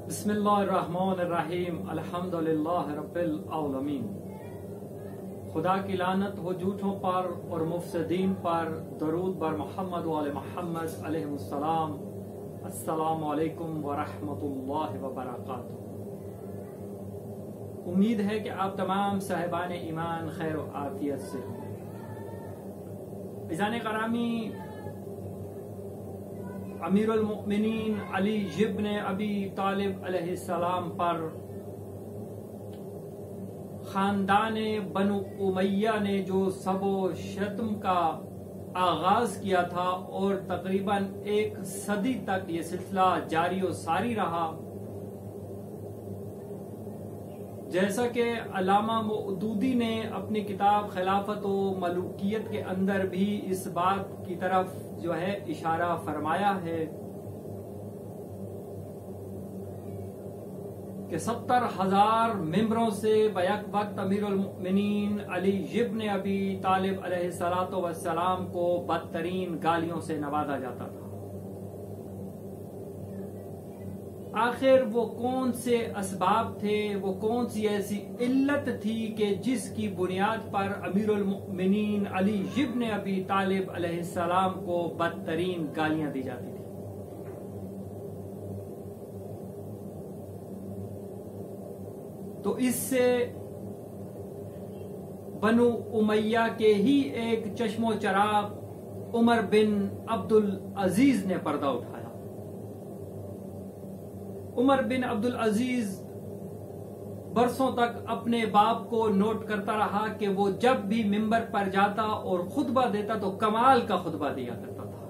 بسم اللہ الرحمن الرحیم الحمدللہ رب العالمین۔ خدا کی لعنت ہو جھوٹوں پر اور مفسدین پر، درود بر محمد و آل محمد علیہ السلام۔ السلام علیکم ورحمۃ اللہ وبرکاتہ۔ امید ہے کہ آپ تمام صاحبان ایمان خیر و عافیت سے ہوں۔ عزیزان گرامی، امیر المؤمنین علی ابن ابی طالب علیہ السلام پر خاندان بنو امیہ نے جو سب و شتم کا آغاز کیا تھا اور تقریباً ایک صدی تک یہ سلسلہ جاری و ساری رہا، جیسا کہ علامہ مودودی نے اپنی کتاب خلافت و ملوکیت کے اندر بھی اس بات کی طرف جو ہے اشارہ فرمایا ہے کہ 70,000 ممبروں سے بیک وقت امیر المؤمنین علی ابن ابی طالب علیہ السلام کو بدترین گالیوں سے نوازا جاتا تھا۔ آخر وہ کون سے اسباب تھے، وہ کون سی ایسی علت تھی کہ جس کی بنیاد پر امیر المؤمنین علی ابن ابی طالب علیہ السلام کو بدترین گالیاں دی جاتی تھی؟ تو اس سے بنو امیہ کے ہی ایک چشم و چراغ عمر بن عبدالعزیز نے پردہ اٹھایا۔ عمر بن عبدالعزیز برسوں تک اپنے باپ کو نوٹ کرتا رہا کہ وہ جب بھی ممبر پر جاتا اور خطبہ دیتا تو کمال کا خطبہ دیا کرتا تھا،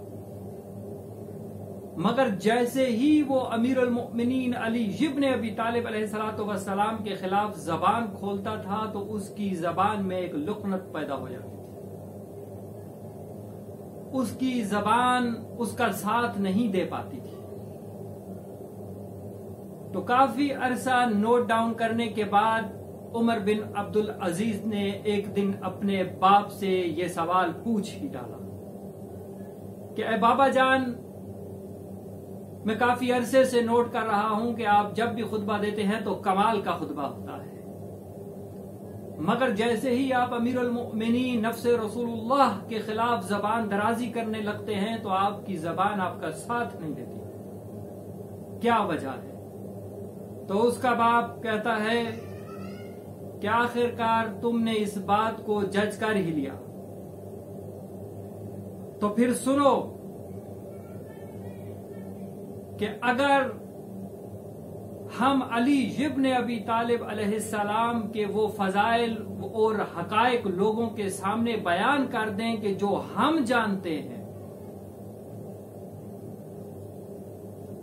مگر جیسے ہی وہ امیر المؤمنین علی ابن ابی طالب علیہ السلام کے خلاف زبان کھولتا تھا تو اس کی زبان میں ایک لکنت پیدا ہو جاتی تھی۔ اس کی زبان اس کا ساتھ نہیں دے پاتی تھی۔ تو کافی عرصہ نوٹ ڈاؤن کرنے کے بعد عمر بن عبدالعزیز نے ایک دن اپنے باپ سے یہ سوال پوچھ ہی ڈالا کہ اے بابا جان، میں کافی عرصے سے نوٹ کر رہا ہوں کہ آپ جب بھی خطبہ دیتے ہیں تو کمال کا خطبہ ہوتا ہے، مگر جیسے ہی آپ امیر المؤمنین نفس رسول اللہ کے خلاف زبان درازی کرنے لگتے ہیں تو آپ کی زبان آپ کا ساتھ نہیں دیتی، کیا وجہ ہے؟ تو اس کا باپ کہتا ہے کہ آخرکار تم نے اس بات کو جج کر ہی لیا، تو پھر سنو کہ اگر ہم علی ابن ابی طالب علیہ السلام کے وہ فضائل اور حقائق لوگوں کے سامنے بیان کر دیں کہ جو ہم جانتے ہیں،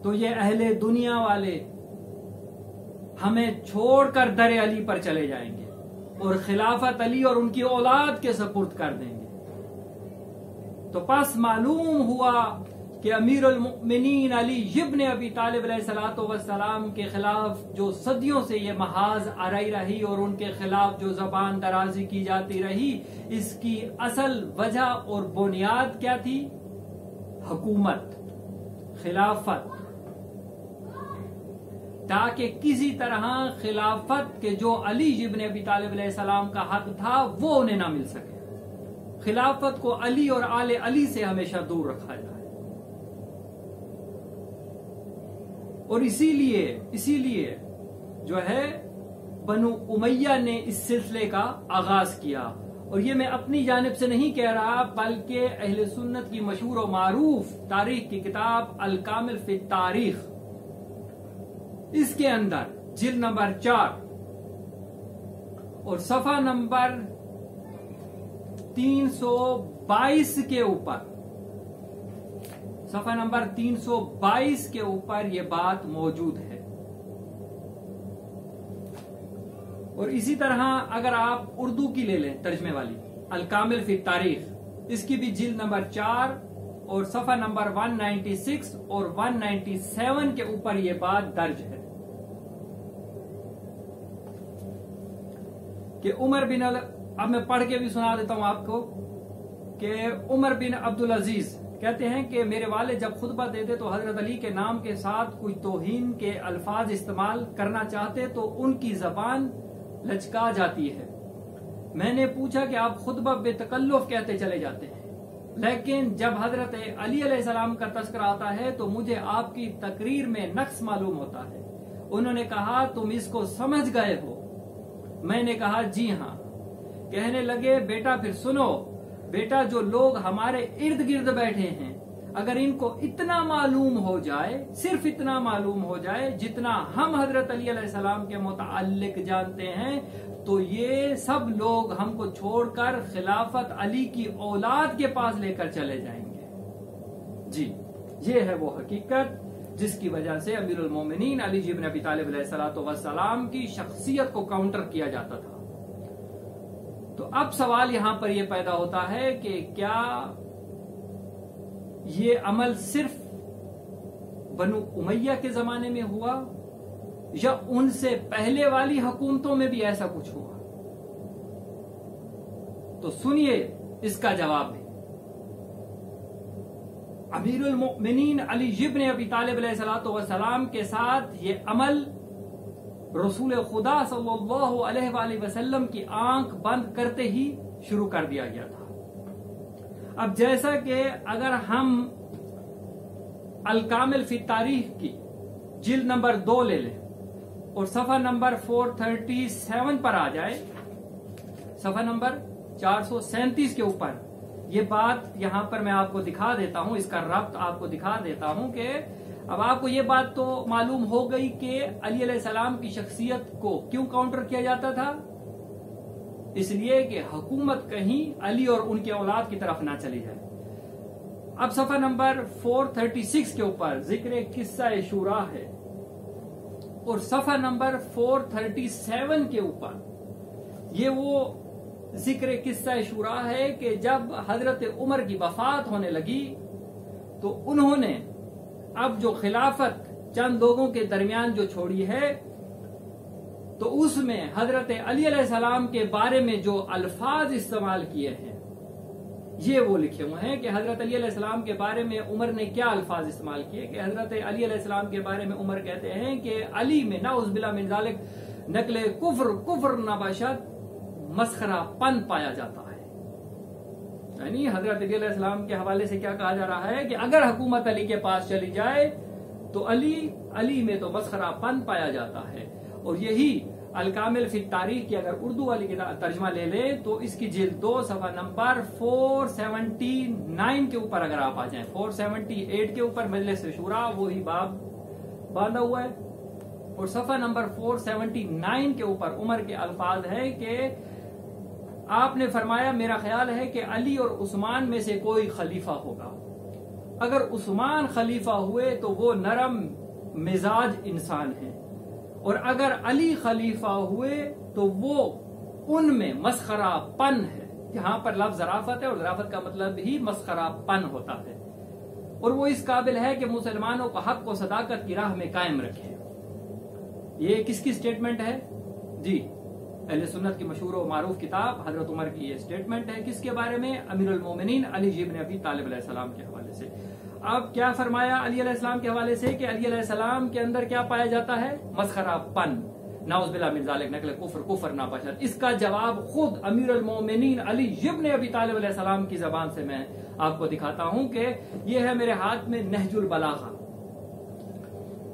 تو یہ اہل دنیا والے ہمیں چھوڑ کر در علی پر چلے جائیں گے اور خلافت علی اور ان کی اولاد کے سپرد کر دیں گے۔ تو پس معلوم ہوا کہ امیر المؤمنین علی ابن ابی طالب علیہ السلام کے خلاف جو صدیوں سے یہ محاذ آرائی رہی اور ان کے خلاف جو زبان درازی کی جاتی رہی، اس کی اصل وجہ اور بنیاد کیا تھی؟ حکومت، خلافت، تاکہ کسی طرح خلافت کے جو علی ابن ابی طالب علیہ السلام کا حق تھا وہ انہیں نہ مل سکے، خلافت کو علی اور آل علی سے ہمیشہ دور رکھا جائے۔ اور اسی لیے جو ہے بنو امیہ نے اس سلسلے کا آغاز کیا، اور یہ میں اپنی جانب سے نہیں کہہ رہا بلکہ اہل سنت کی مشہور و معروف تاریخ کی کتاب الکامل فی التاریخ، اس کے اندر جلد نمبر 4 اور صفحہ نمبر 322 کے اوپر، صفحہ نمبر 322 کے اوپر یہ بات موجود ہے۔ اور اسی طرح اگر آپ اردو کی لے لیں ترجمے والی الکامل فی تاریخ، اس کی بھی جلد نمبر 4 اور صفحہ نمبر 196 اور 197 کے اوپر یہ بات درج ہے کہ عمر اب میں پڑھ کے بھی سنا دیتا ہوں آپ کو کہ عمر بن عبدالعزیز کہتے ہیں کہ میرے والد جب خطبہ دیتے تو حضرت علی کے نام کے ساتھ کچھ توہین کے الفاظ استعمال کرنا چاہتے تو ان کی زبان لچکا جاتی ہے. میں نے پوچھا کہ آپ خطبہ بے تکلف کہتے چلے جاتے ہیں، لیکن جب حضرت علی علیہ السلام کا تذکرہ آتا ہے تو مجھے آپ کی تقریر میں نقص معلوم ہوتا ہے. انہوں نے کہا تم اس کو سمجھ گئے ہو؟ میں نے کہا جی ہاں. کہنے لگے بیٹا پھر سنو، بیٹا جو لوگ ہمارے ارد گرد بیٹھے ہیں اگر ان کو اتنا معلوم ہو جائے، صرف اتنا معلوم ہو جائے جتنا ہم حضرت علی علیہ السلام کے متعلق جانتے ہیں، تو یہ سب لوگ ہم کو چھوڑ کر خلافت علی کی اولاد کے پاس لے کر چلے جائیں گے. جی یہ ہے وہ حقیقت جس کی وجہ سے امیر المومنین علی بن ابی طالب علیہ السلام کی شخصیت کو کاؤنٹر کیا جاتا تھا. تو اب سوال یہاں پر یہ پیدا ہوتا ہے کہ کیا یہ عمل صرف بنو امیہ کے زمانے میں ہوا یا ان سے پہلے والی حکومتوں میں بھی ایسا کچھ ہوا؟ تو سنیے اس کا جواب بھی. امیر المؤمنین علی بن ابی طالب علیہ السلام کے ساتھ یہ عمل رسول خدا صلی اللہ علیہ وآلہ وسلم کی آنکھ بند کرتے ہی شروع کر دیا گیا تھا. اب جیسا کہ اگر ہم الکامل فی تاریخ کی جلد نمبر 2 لے لیں اور صفحہ نمبر 437 پر آ جائے، صفحہ نمبر 437 کے اوپر یہ بات یہاں پر میں آپ کو دکھا دیتا ہوں، اس کا ربط آپ کو دکھا دیتا ہوں کہ اب آپ کو یہ بات تو معلوم ہو گئی کہ علی علیہ السلام کی شخصیت کو کیوں کاؤنٹر کیا جاتا تھا. اس لیے کہ حکومت کہیں علی اور ان کے اولاد کی طرف نہ چلی جائے. اب صفحہ نمبر 436 کے اوپر ذکر قصہ شورا ہے اور صفحہ نمبر 437 کے اوپر یہ وہ ذکر قصہ شورا ہے کہ جب حضرت عمر کی وفات ہونے لگی تو انہوں نے اب جو خلافت چند لوگوں کے درمیان جو چھوڑی ہے تو اس میں حضرت علی علیہ السلام کے بارے میں جو الفاظ استعمال کیے ہیں یہ وہ لکھے ہوئے ہیں کہ حضرت علی علیہ السلام کے بارے میں عمر نے کیا الفاظ استعمال کیے کہ حضرت علی علیہ السلام کے بارے میں عمر کہتے ہیں کہ علی میں نعوذ باللہ من ذالک نقل کفر نباشت مسخرہ پن پایا جاتا ہے. یعنی حضرت علی علیہ السلام کے حوالے سے کیا کہا جا رہا ہے کہ اگر حکومت علی کے پاس چلی جائے تو علی میں تو مسخرہ پن پایا جاتا ہے. اور یہی الکامل فی تاریخ کی اگر اردو والی ترجمہ لے لیں تو اس کی جلد 2 صفحہ نمبر 479 کے اوپر اگر آپ آ جائیں، 478 کے اوپر مجلس شورا وہی باب باندھا ہوا ہے اور صفحہ نمبر 479 کے اوپر عمر کے الفاظ ہیں کہ آپ نے فرمایا میرا خیال ہے کہ علی اور عثمان میں سے کوئی خلیفہ ہوگا. اگر عثمان خلیفہ ہوئے تو وہ نرم مزاج انسان ہیں اور اگر علی خلیفہ ہوئے تو وہ ان میں مسخرہ پن ہے. یہاں پر لفظ ظرافت ہے اور ظرافت کا مطلب ہی مسخرہ پن ہوتا ہے اور وہ اس قابل ہے کہ مسلمانوں کو حق و صداقت کی راہ میں قائم رکھے. یہ کس کی سٹیٹمنٹ ہے؟ جی اہل سنت کی مشہور و معروف کتاب حضرت عمر کی یہ سٹیٹمنٹ ہے. کس کے بارے میں؟ امیر المومنین علی بن ابی طالب علیہ السلام کے حوالے سے. اب کیا فرمایا علی علیہ السلام کے حوالے سے کہ علی علیہ السلام کے اندر کیا پایا جاتا ہے؟ مسخرہ پن، نعوذ باللہ من ذالک نقل کفر ناباشد. اس کا جواب خود امیر المومنین علی بن ابی طالب علیہ السلام کی زبان سے میں آپ کو دکھاتا ہوں کہ یہ ہے میرے ہاتھ میں نہج البلاغہ،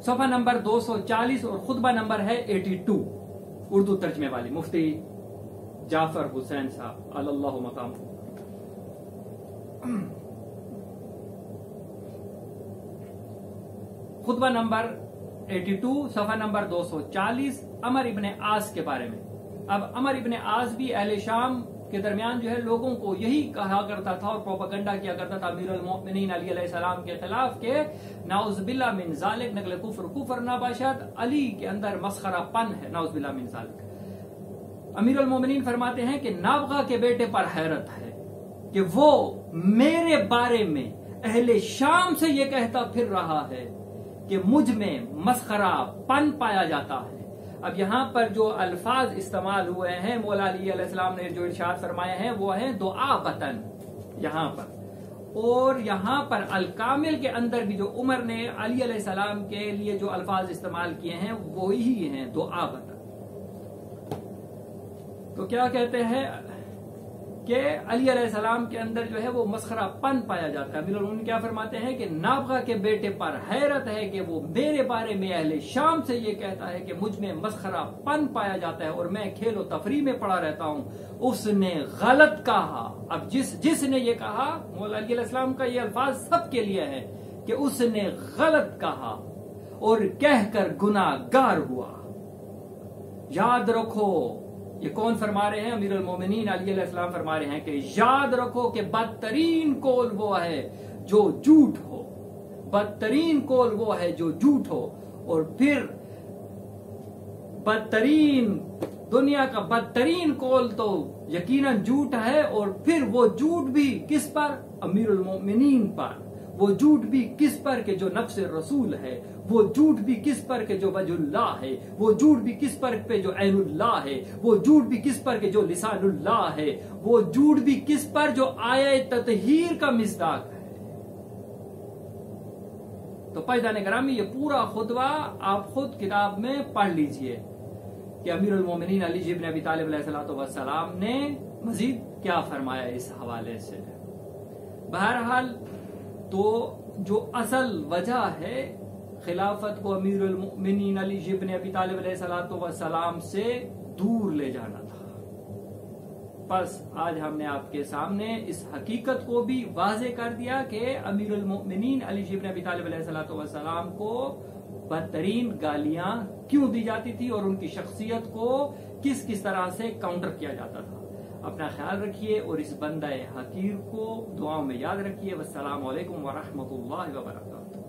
صفحہ نمبر 240 اور خطبہ نمبر ہے 82، اردو ترجمے والی مفتی جعفر حسین صاحب اللہ مقام. خطبہ نمبر 82 صفحہ نمبر 240 عمر ابن عاص کے بارے میں. اب عمر ابن عاص بھی اہل شام کے درمیان جو ہے لوگوں کو یہی کہا کرتا تھا اور پروپیگنڈا کیا کرتا تھا امیر المؤمنین علی علیہ السلام کے خلاف کہ نعوذ باللہ من ذالک نقل کفر ناباشد، علی کے اندر مسخرہ پن ہے، نعوذ باللہ من ذالک. امیر المؤمنین فرماتے ہیں کہ نابغہ کے بیٹے پر حیرت ہے کہ وہ میرے بارے میں اہل شام سے یہ کہتا پھر رہا ہے کہ مجھ میں مسخرہ پن پایا جاتا ہے. اب یہاں پر جو الفاظ استعمال ہوئے ہیں مولا علی علیہ السلام نے جو ارشاد فرمائے ہیں وہ ہیں دعا بطن. یہاں پر اور یہاں پر الکامل کے اندر بھی جو عمر نے علی علیہ السلام کے لیے جو الفاظ استعمال کیے ہیں وہی ہیں دعا بتا. تو کیا کہتے ہیں کہ علی علیہ السلام کے اندر جو ہے وہ مسخرہ پن پایا جاتا ہے. امیر المومنین کیا فرماتے ہیں کہ نابغہ کے بیٹے پر حیرت ہے کہ وہ میرے بارے میں اہل شام سے یہ کہتا ہے کہ مجھ میں مسخرہ پن پایا جاتا ہے اور میں کھیل و تفریح میں پڑا رہتا ہوں. اس نے غلط کہا. اب جس نے یہ کہا، مولا علی علیہ السلام کا یہ الفاظ سب کے لیے ہے کہ اس نے غلط کہا اور کہہ کر گناہگار ہوا. یاد رکھو، یہ کون فرما رہے ہیں؟ امیر المومنین علی علیہ السلام فرما رہے ہیں کہ یاد رکھو کہ بدترین قول وہ ہے جو جھوٹ ہو. بدترین قول وہ ہے جو جھوٹ ہو. اور پھر بدترین، دنیا کا بدترین قول تو یقیناً جھوٹ ہے. اور پھر وہ جھوٹ بھی کس پر؟ امیر المومنین پر. وہ جھوٹ بھی کس پر کہ جو نفس رسول ہے. وہ جھوٹ بھی کس پر کہ جو وجہ اللہ ہے. وہ جھوٹ بھی کس پر پہ جو عین اللہ ہے. وہ جھوٹ بھی کس پر کہ جو لسان اللہ ہے. وہ جھوٹ بھی کس پر جو آیہ تطہیر کا مصداق ہے. تو پائیدان گرامی، یہ پورا خطبہ آپ خود کتاب میں پڑھ لیجئے کہ امیر المومنین علی بن ابی طالب علیہ السلام نے مزید کیا فرمایا اس حوالے سے. بہرحال تو جو اصل وجہ ہے خلافت کو امیر المؤمنین علی بن ابی طالب علیہ السلام سے دور لے جانا تھا. بس آج ہم نے آپ کے سامنے اس حقیقت کو بھی واضح کر دیا کہ امیر المؤمنین علی بن ابی طالب علیہ السلام کو بدترین گالیاں کیوں دی جاتی تھی اور ان کی شخصیت کو کس طرح سے کاؤنٹر کیا جاتا تھا. اپنا خیال رکھیے اور اس بندہ حقیر کو دعاؤں میں یاد رکھیے. والسلام علیکم ورحمۃ اللہ وبرکاتہ.